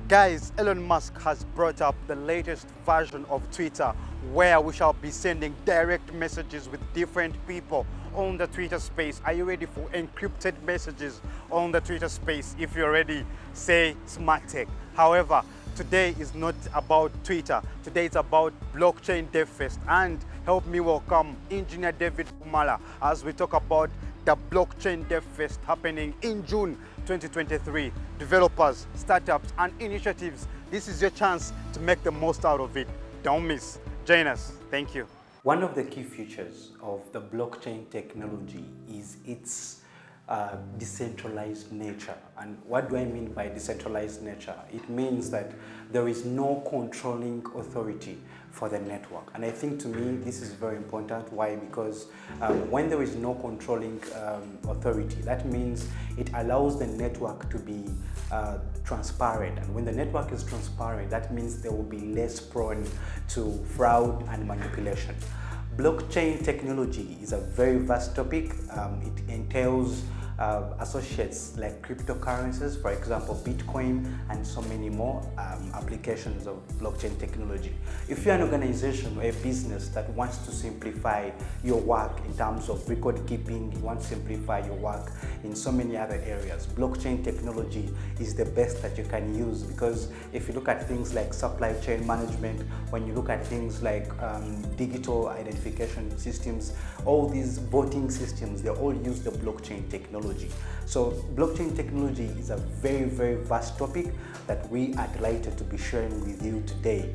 Guys, Elon Musk has brought up the latest version of Twitter where we shall be sending direct messages with different people on the Twitter space. Are you ready for encrypted messages on the Twitter space? If you're ready, say smart tech. However, today is not about Twitter. Today it's about blockchain Devfest. And help me welcome Engineer David Umala as we talk about the blockchain Devfest happening in June 2023. Developers, startups, and initiatives, this is your chance to make the most out of it. Don't miss. Join us. Thank you. One of the key features of the blockchain technology is its decentralized nature. And what do I mean by decentralized nature? It means that there is no controlling authority for the network. And I think to me this is very important. Why? Because when there is no controlling authority, that means it allows the network to be transparent. And when the network is transparent, that means they will be less prone to fraud and manipulation. Blockchain technology is a very vast topic. It entails associates like cryptocurrencies, for example, Bitcoin, and so many more applications of blockchain technology. If you're an organization or a business that wants to simplify your work in terms of record keeping, you want to simplify your work in so many other areas, blockchain technology is the best that you can use, because if you look at things like supply chain management, when you look at things like digital identification systems, all these voting systems, they all use the blockchain technology. So blockchain technology is a very, very vast topic that we are delighted to be sharing with you today.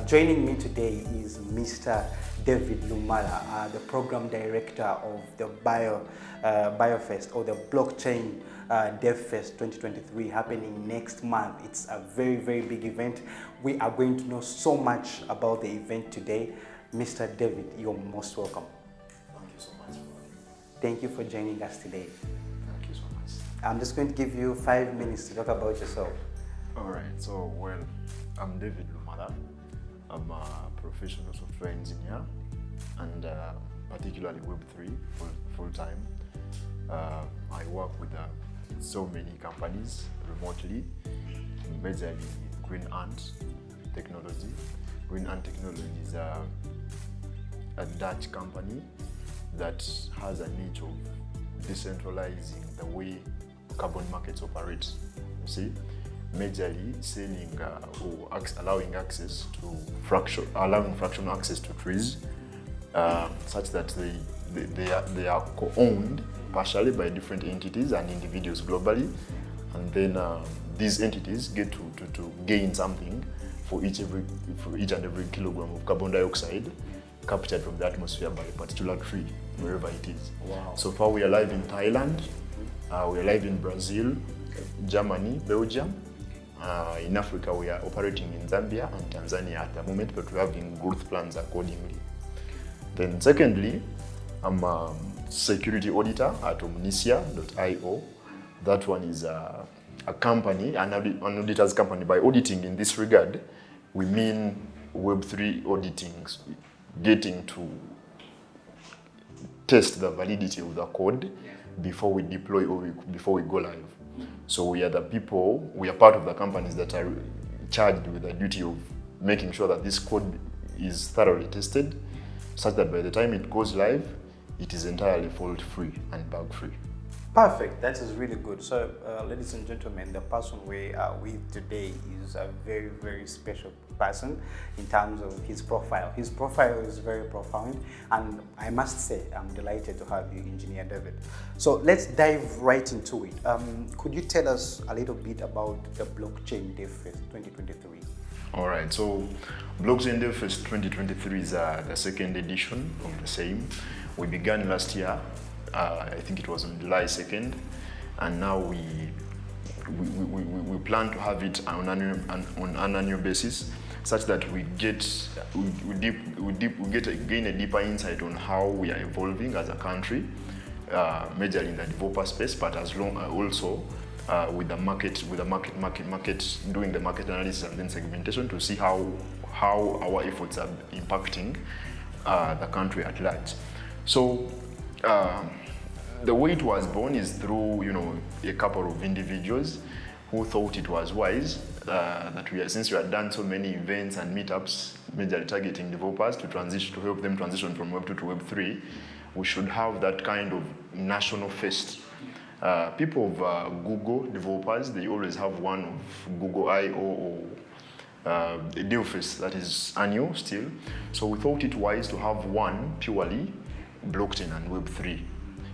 Joining me today is Mr. David Lumala, the program director of the Biofest, or the blockchain Devfest 2023, happening next month. It's a very, very big event. We are going to know so much about the event today. Mr. David, you're most welcome. Thank you so much. Thank you for joining us today. Thank you so much. I'm just going to give you 5 minutes to talk about yourself. All right. So, well, I'm David Lumala. I'm a professional software engineer, and particularly Web3 full-time. I work with so many companies remotely, majorly Green Ant Technology. Green Ant Technology is a Dutch company that has a niche of decentralizing the way carbon markets operate. You see, majorly selling or allowing fractional access to trees, such that they are co-owned partially by different entities and individuals globally, and then these entities get to gain something for each and every kilogram of carbon dioxide captured from the atmosphere by a particular tree, wherever it is. Wow. So far we are live in Thailand, we are live in Brazil, Germany, Belgium. In Africa we are operating in Zambia and Tanzania at the moment, but we are having growth plans accordingly. Then secondly, I'm a security auditor at omnisia.io. That one is a company, an auditor's company. By auditing in this regard, we mean Web3 auditing, getting to test the validity of the code before we deploy or before we go live. So we are part of the companies that are charged with the duty of making sure that this code is thoroughly tested, such that by the time it goes live, it is entirely fault-free and bug-free. Perfect. That is really good. So, ladies and gentlemen, the person we are with today is a very, very special person in terms of his profile. His profile is very profound, and I must say, I'm delighted to have you, Engineer David. So, let's dive right into it. Could you tell us a little bit about the Blockchain Devfest 2023? All right. So, Blockchain Devfest 2023 is the second edition of the same. We began last year. I think it was on July 2nd, and now we plan to have it on an annual basis, such that we gain a deeper insight on how we are evolving as a country, majorly in the developer space, but also with the market, doing the market analysis and then segmentation to see how our efforts are impacting the country at large. So. The way it was born is through, a couple of individuals who thought it was wise since we had done so many events and meetups, majorly targeting developers to help them transition from Web 2 to Web 3, we should have that kind of national fest. People of Google developers, they always have one of Google I/O or Devfest that is annual still. So we thought it wise to have one purely blockchain and Web 3,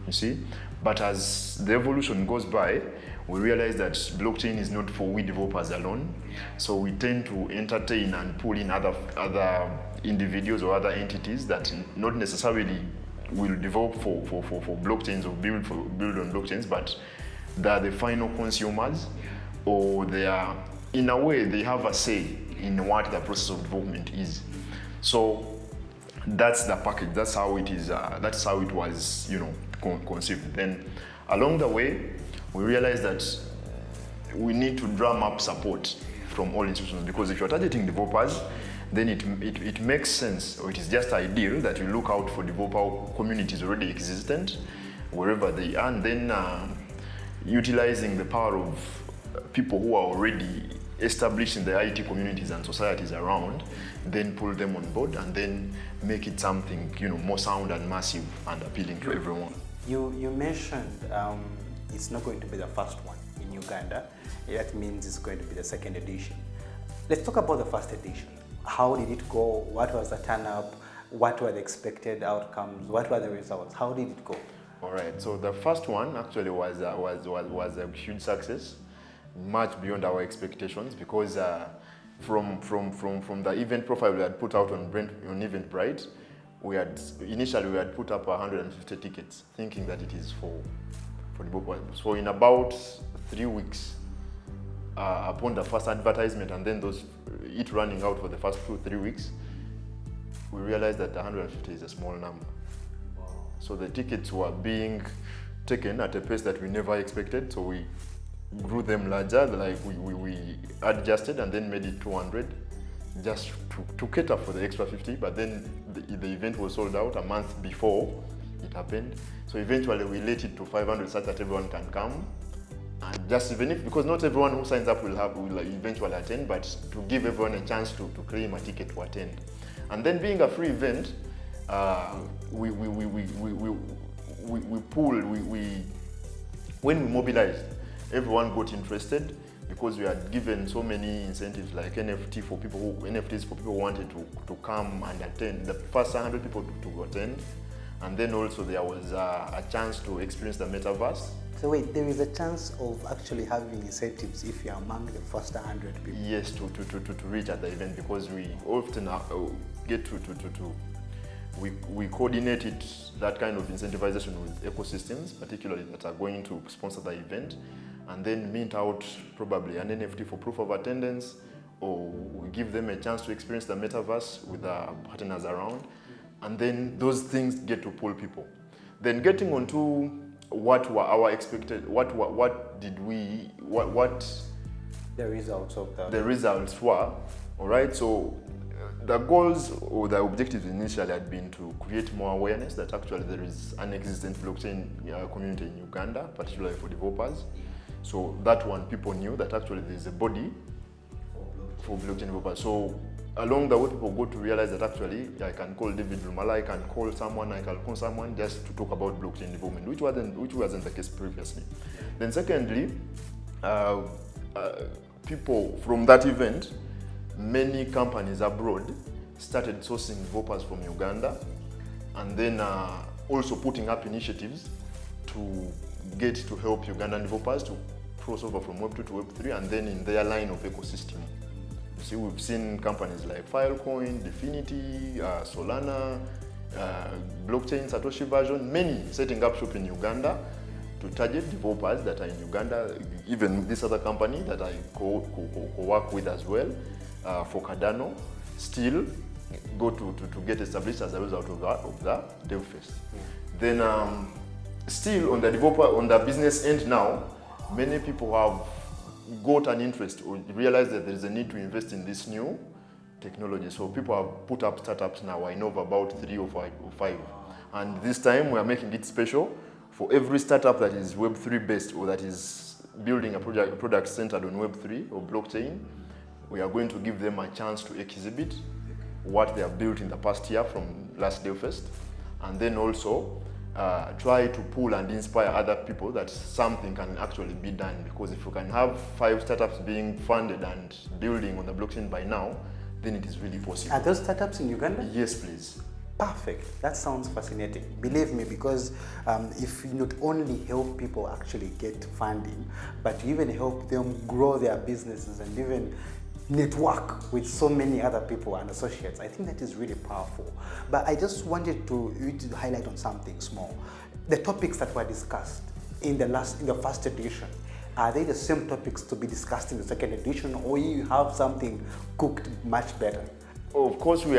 you see. But as the evolution goes by, we realize that blockchain is not for we developers alone. So we tend to entertain and pull in other individuals or other entities that not necessarily will develop for blockchains or build on blockchains, but they are the final consumers, or they are, in a way, they have a say in what the process of development is. So that's the package. That's how it is. That's how it was, conceived. Then, along the way, we realized that we need to drum up support from all institutions, because if you're targeting developers, then it makes sense, or it is just ideal that you look out for developer communities already existent wherever they are, and then utilizing the power of people who are already established in the IT communities and societies around, then pull them on board and then make it something more sound and massive and appealing to everyone. You mentioned it's not going to be the first one in Uganda. That means it's going to be the second edition. Let's talk about the first edition. How did it go? What was the turn-up? What were the expected outcomes? What were the results? How did it go? All right. So the first one actually was a huge success, much beyond our expectations, because from the event profile we had put out on Eventbrite, initially we had put up 150 tickets, thinking that it is for the book. So in about 3 weeks, upon the first advertisement and then it running out for the first 2-3 weeks, we realized that 150 is a small number. Wow. So the tickets were being taken at a pace that we never expected. So we grew them larger, like we adjusted and then made it 200 just to cater for the extra 50. But then the event was sold out a month before it happened. So eventually we let it to 500 such that everyone can come. And just because not everyone who signs up will eventually attend, but to give everyone a chance to claim a ticket to attend. And then being a free event, when we mobilized, everyone got interested, because we had given so many incentives like NFTs for people who wanted to come and attend. The first 100 people to attend, and then also there was a chance to experience the metaverse. So wait, there is a chance of actually having incentives if you're among the first 100 people? Yes, to reach at the event, because we often get we coordinated that kind of incentivization with ecosystems, particularly that are going to sponsor the event, and then mint out probably an NFT for proof of attendance, or we give them a chance to experience the metaverse with our partners around, and then those things get to pull people. Then getting on to what were our expected, what the results of that. The results were, all right. So the goals or the objectives initially had been to create more awareness that actually there is an existent blockchain community in Uganda, particularly for developers. So that one, people knew that actually there is a body for blockchain developers. So along the way, people got to realize that actually I can call David Lumala, I can call someone just to talk about blockchain development, which wasn't the case previously. Then secondly, people from that event, many companies abroad started sourcing developers from Uganda, and then also putting up initiatives to get to help Ugandan developers to cross over from Web 2 to Web 3, and then in their line of ecosystem. See, we've seen companies like Filecoin, Definity, Solana, Blockchain, Satoshi version, many setting up shop in Uganda to target developers that are in Uganda. Even this other company that I co-work with as well, for Cardano, still go to get established as a result of the Devfest. Then still on the business end now, many people have got an interest or realized that there is a need to invest in this new technology. So people have put up startups now. I know of about 3 or 5. And this time we are making it special for every startup that is Web3 based or that is building a product centered on Web3 or blockchain. We are going to give them a chance to exhibit what they have built in the past year from last Devfest, and then also try to pull and inspire other people that something can actually be done. Because if you can have 5 startups being funded and building on the blockchain by now, then it is really possible. Are those startups in Uganda? Yes, please. Perfect. That sounds fascinating. Believe me, because if you not only help people actually get funding, but you even help them grow their businesses and even network with so many other people and associates, I think that is really powerful. But I just wanted you to highlight on something small. The topics that were discussed in the first edition, are they the same topics to be discussed in the second edition, or you have something cooked much better? Of course, we've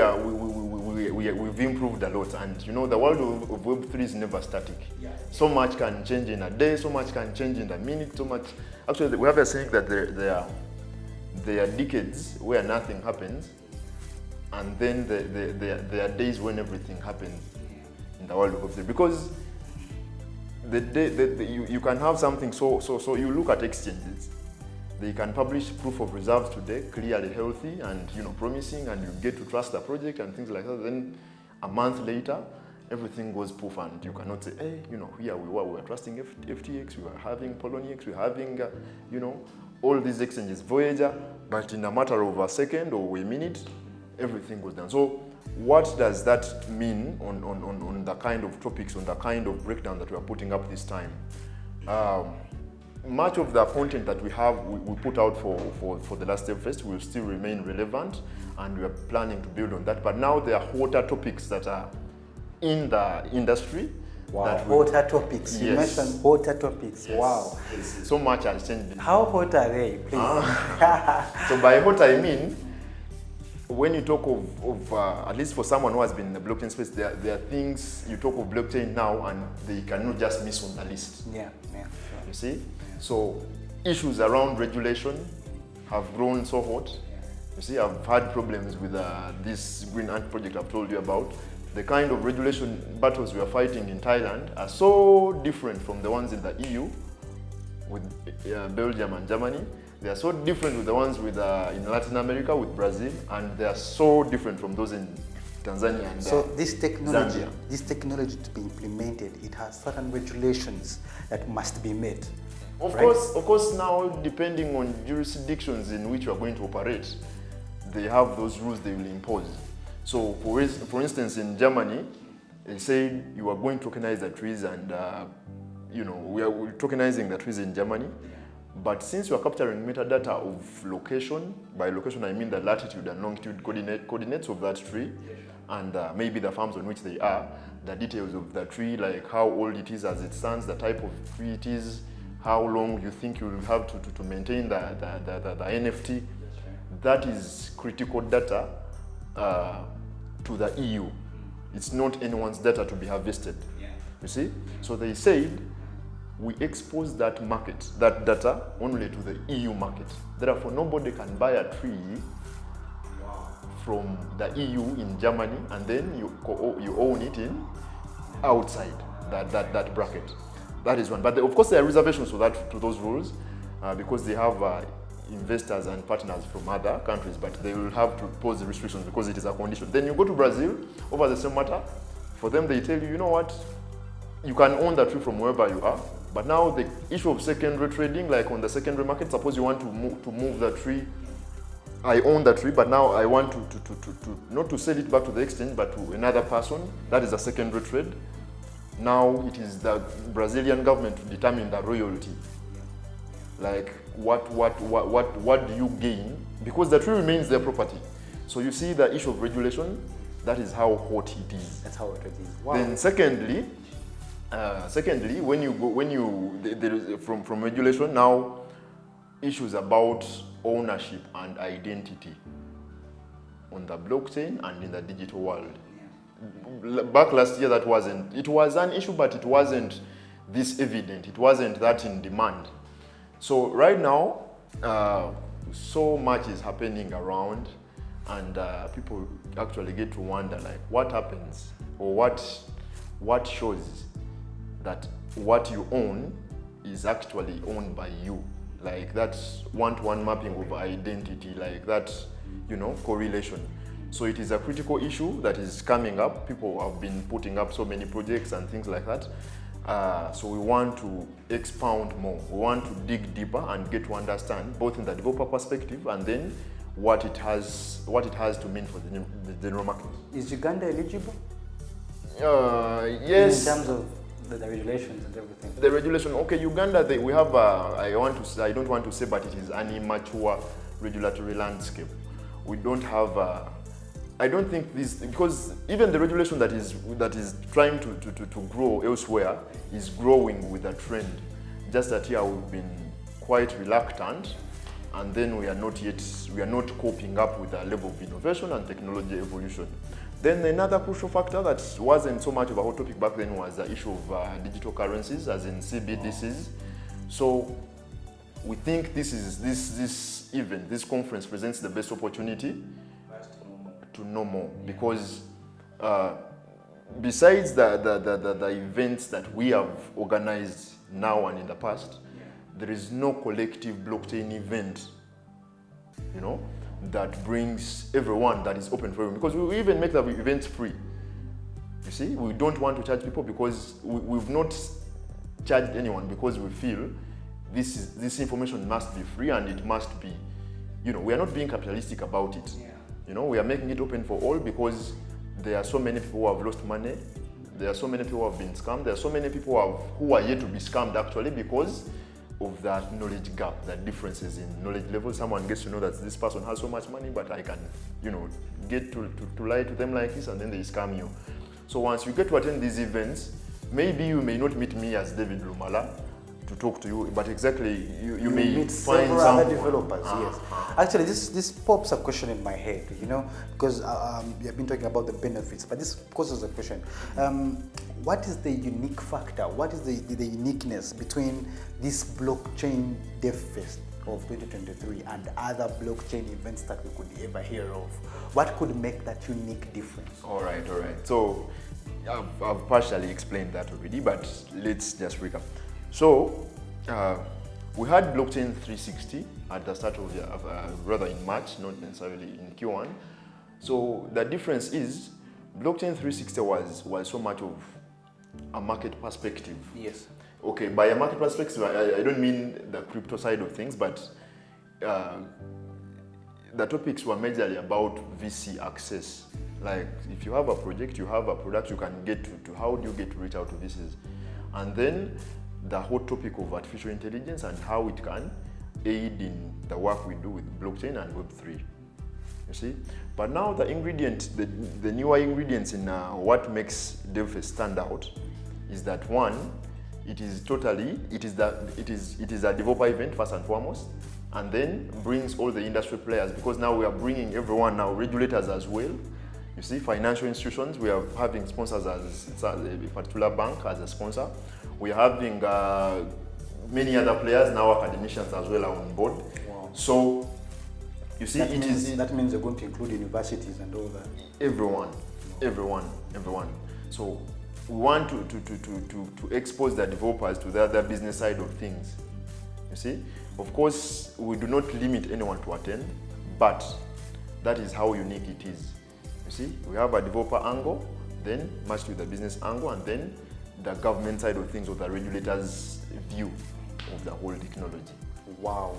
improved a lot, and you know the world of Web3 is never static. Yeah. So much can change in a day, so much can change in a minute, so much. Actually, we have a saying that there are decades where nothing happens, and then there are days when everything happens in the world of Web3. Because you can have something so you look at exchanges. They can publish proof of reserves today, clearly healthy and promising, and you get to trust the project and things like that. Then a month later, everything goes poof, and you cannot say, hey, here we were trusting FTX, we were having Poloniex, we were having, all these exchanges, Voyager, but in a matter of a second or a minute, everything goes down. So what does that mean on the kind of topics, on the kind of breakdown that we are putting up this time? Much of the content that we put out for the last Devfest will still remain relevant, and we are planning to build on that. But now there are hotter topics that are in the industry. Wow, hotter topics. You Yes. mentioned hotter topics. Yes. Wow. So much has changed. How hot are they, please? So by hot I mean, when you talk of at least for someone who has been in the blockchain space, there are things you talk of blockchain now and they cannot just miss on the list. Yeah, sure. You see? So issues around regulation have grown so hot. You see, I've had problems with this Green Ant project I've told you about. The kind of regulation battles we are fighting in Thailand are so different from the ones in the EU, with Belgium and Germany. They are so different with the ones in Latin America, with Brazil, and they are so different from those in Tanzania and So this technology, Zambia. to be implemented, it has certain regulations that must be met. Of right? course, now depending on jurisdictions in which you are going to operate, they have those rules they will impose. So, for instance, in Germany, they said you are going to tokenize the trees, and we're tokenizing the trees in Germany. But since you are capturing metadata of location, by location I mean the latitude and longitude coordinates of that tree, and maybe the farms on which they are, the details of the tree, like how old it is as it stands, the type of tree it is, how long you think you will have to maintain the NFT. That is critical data to the EU. It's not anyone's data to be harvested. You see? So they said, we expose that data only to the EU market. Therefore, nobody can buy a tree from the EU in Germany and then you own it in outside that bracket. That is one. But of course, there are reservations to those rules because they have investors and partners from other countries, but they will have to pose the restrictions because it is a condition. Then you go to Brazil over the same matter. For them, they tell you, you know what, you can own the tree from wherever you are. But now the issue of secondary trading, like on the secondary market, suppose you want to move the tree. I own the tree, but now I want to not to sell it back to the exchange, but to another person. That is a secondary trade. Now it is the Brazilian government to determine the royalty. Like what do you gain? Because the tree remains their property. So you see the issue of regulation. That is how hot it is. That's how it is. Wow. Then secondly, there is from regulation now, issues about ownership and identity on the blockchain and in the digital world. Back last year, it was an issue, but it wasn't this evident. It wasn't that in demand. So right now, so much is happening around, and people actually get to wonder, like, what happens, or what shows that what you own is actually owned by you. like that one-to-one mapping of identity, like that, correlation. So it is a critical issue that is coming up. People have been putting up so many projects and things like that. So we want to expound more. We want to dig deeper and get to understand both in the developer perspective and then what it has to mean for the general market. Is Uganda eligible? Yes. In terms of the regulations and everything. The regulation, okay, Uganda, we have, I don't want to say, but it is an immature regulatory landscape. We don't have, I don't think this, because even the regulation that is trying to grow elsewhere is growing with a trend. Just that here we've been quite reluctant, and then we are not coping up with the level of innovation and technology evolution. Then another crucial factor that wasn't so much of a hot topic back then was the issue of digital currencies, as in CBDCs. So we think this event, this conference presents the best opportunity to know more, because besides the events that we have organized now and in the past, there is no collective blockchain event, that brings everyone, that is open for everyone. Because we even make the events free. You see, we don't want to charge people because we've not charged anyone, because we feel this information must be free and it must be, we are not being capitalistic about it. We are making it open for all because there are so many people who have lost money. There are so many people who have been scammed. There are so many people who are yet to be scammed actually because of that knowledge gap, that differences in knowledge level. Someone gets to know that this person has so much money, but I can, get to lie to them like this, and then they scam you. So once you get to attend these events, maybe you may not meet me as David Lumala to talk to you, but exactly you may meet find several some other developers. Yes, actually, this pops a question in my head, because we have been talking about the benefits, but this causes a question. What is the unique factor? What is the uniqueness between this blockchain Devfest of 2023 and other blockchain events that we could ever hear of? What could make that unique difference? All right. So I've partially explained that already, but let's just recap. So we had blockchain 360 at the start of the rather in March, not necessarily in Q1. So the difference is blockchain 360 was so much of a market perspective. Yes. Okay, by a market perspective, I don't mean the crypto side of things, but the topics were majorly about VC access. Like if you have a project, you have a product, you can get to how do you get to reach out to VCs? And then the whole topic of artificial intelligence and how it can aid in the work we do with blockchain and Web3. You see? But now the newer ingredients in what makes Devfest stand out is that one, it is a developer event first and foremost, and then brings all the industry players, because now we are bringing everyone now, regulators as well. You see, financial institutions, we are having sponsors as a particular bank as a sponsor. We are having many other players, now academicians as well are on board. Wow. So, you see, that means they're going to include universities and all that. Everyone. So we want to expose the developers to the other business side of things. You see, of course, we do not limit anyone to attend, but that is how unique it is. You see, we have a developer angle, then matched with the business angle, and then the government side of things, or the regulators' view of the whole technology. Wow.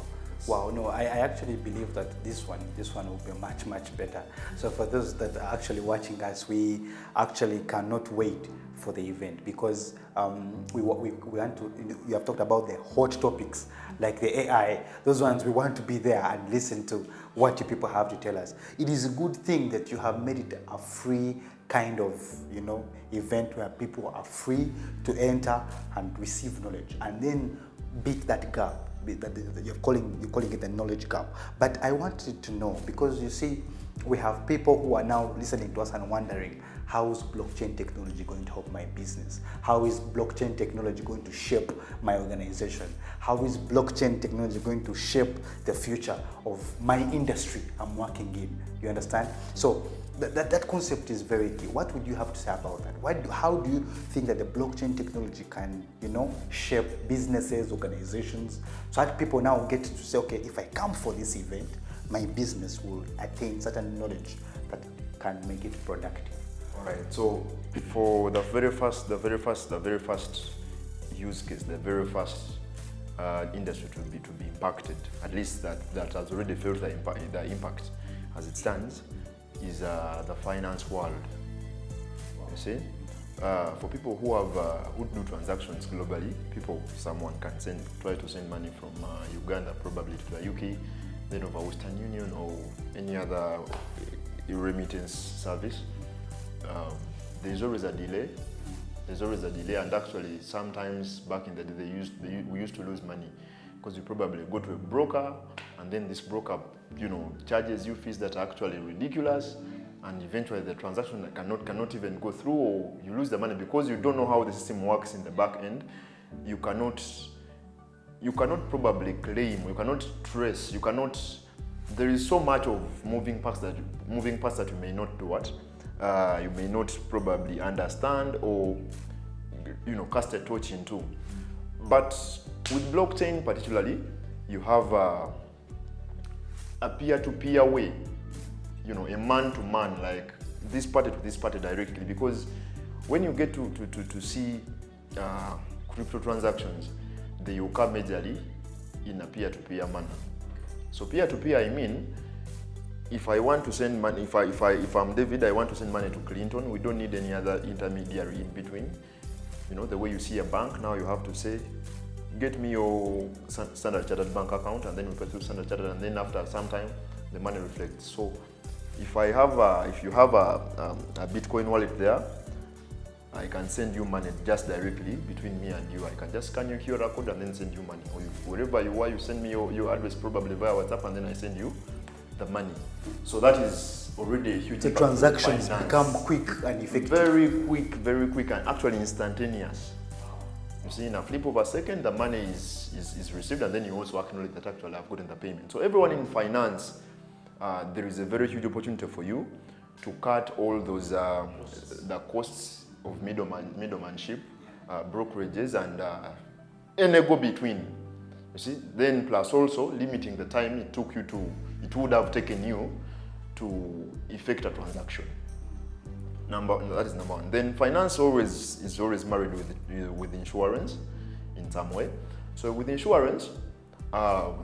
No, I actually believe that this one will be much better. So for those that are actually watching us, we actually cannot wait for the event, because we want to. You have talked about the hot topics like the AI. Those ones we want to be there and listen to what you people have to tell us. It is a good thing that you have made it a free kind of event where people are free to enter and receive knowledge, and then beat that gap. You're calling it the knowledge gap. But I wanted to know, because you see, we have people who are now listening to us and wondering, how is blockchain technology going to help my business? How is blockchain technology going to shape my organization? How is blockchain technology going to shape the future of my industry I'm working in? You understand? So That concept is very key. What would you have to say about that? How do you think that the blockchain technology can, shape businesses, organizations, so that people now get to say, okay, if I come for this event, my business will attain certain knowledge that can make it productive. All right. So for the very first use case, the very first industry to be impacted, at least that has already felt the impact as it stands, is the finance world. You see, for people who do transactions globally, someone can try to send money from Uganda probably to the UK, then over Western Union or any other remittance service. There's always a delay. And actually sometimes back in the day we used to lose money because you probably go to a broker and then this broker charges you fees that are actually ridiculous, and eventually the transaction cannot even go through, or you lose the money because you don't know how the system works in the back end. You cannot probably claim, you cannot trace, there is so much of moving parts that you may not do what you may not probably understand or cast a torch into. But with blockchain particularly, you have a peer-to-peer way, a man-to-man, like this party to this party directly, because when you get to see crypto transactions, they occur majorly in a peer-to-peer manner. So peer-to-peer, I mean, if I want to send money, if I'm David, I want to send money to Clinton, we don't need any other intermediary in between. The way you see a bank, now you have to say, get me your Standard Chartered bank account, and then we put through Standard Chartered, and then after some time, the money reflects. So if you have a Bitcoin wallet there, I can send you money just directly between me and you. I can just scan your QR code and then send you money. Or wherever you are, you send me your address probably via WhatsApp, and then I send you the money. So that is already a huge. The transactions become quick and effective. Very quick, and actually instantaneous. You see, in a flip of a second, the money is received, and then you also acknowledge that actually I've gotten the payment. So everyone in finance, there is a very huge opportunity for you to cut all those the costs of middlemanship, brokerages, and any go between. You see, then plus also limiting the time it would have taken you to effect a transaction. That is number one. Then finance is always married with insurance in some way. So with insurance, the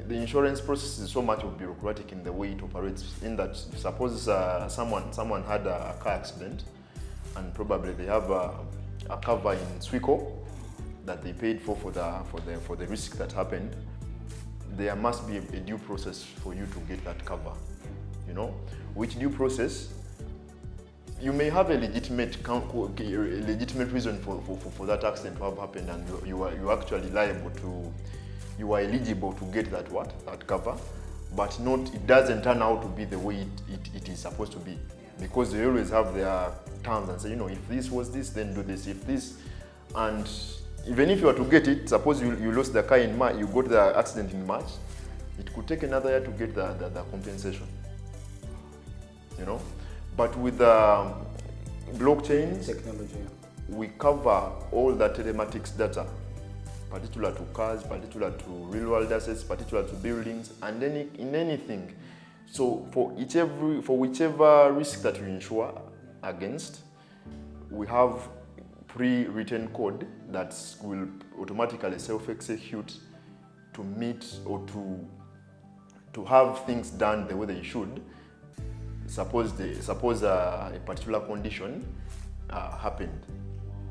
insurance process is so much of bureaucratic in the way it operates. In that, suppose someone had a car accident, and probably they have a cover in Swico that they paid for the risk that happened. There must be a due process for you to get that cover. Which due process? You may have a legitimate reason for that accident to have happened, and you are actually you are eligible to get that cover, but it doesn't turn out to be the way it is supposed to be, because they always have their terms and say, if this was this, then do this. If this, and even if you are to get it, suppose you lost the car in March, you got the accident in March, it could take another year to get the compensation. But with blockchain technology, we cover all the telematics data, particular to cars, particular to real-world assets, particular to buildings, and in anything. So for whichever risk that you insure against, we have pre-written code that will automatically self-execute to meet or to have things done the way they should. Suppose a particular condition happened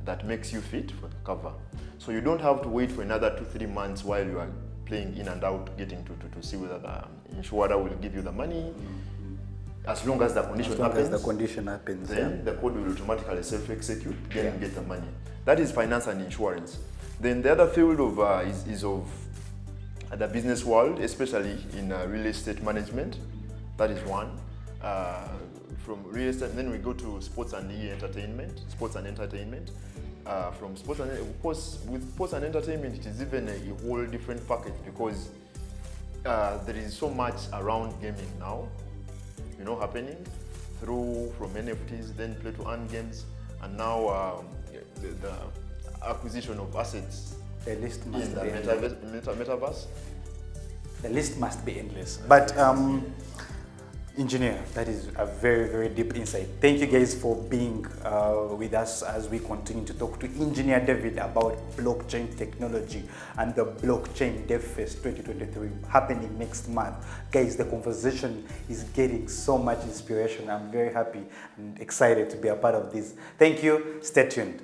that makes you fit for the cover. So you don't have to wait for another 2-3 months while you are playing in and out, getting to see whether the insurer will give you the money. As long as the condition happens, then the code will automatically self-execute, then you get the money. That is finance and insurance. Then the other field is of the business world, especially in real estate management. That is one. From real estate, then we go to sports and entertainment. From sports and, of course, with sports and entertainment, it is even a whole different package, because there is so much around gaming now. happening through from NFTs, then play to earn games, and now the acquisition of assets The list must in the be endless. metaverse. The list must be endless. But engineer, that is a very, very deep insight. Thank you guys for being with us as we continue to talk to Engineer David about blockchain technology and the Blockchain Devfest 2023 happening next month. Guys, the conversation is getting so much inspiration. I'm very happy and excited to be a part of this. Thank you. Stay tuned.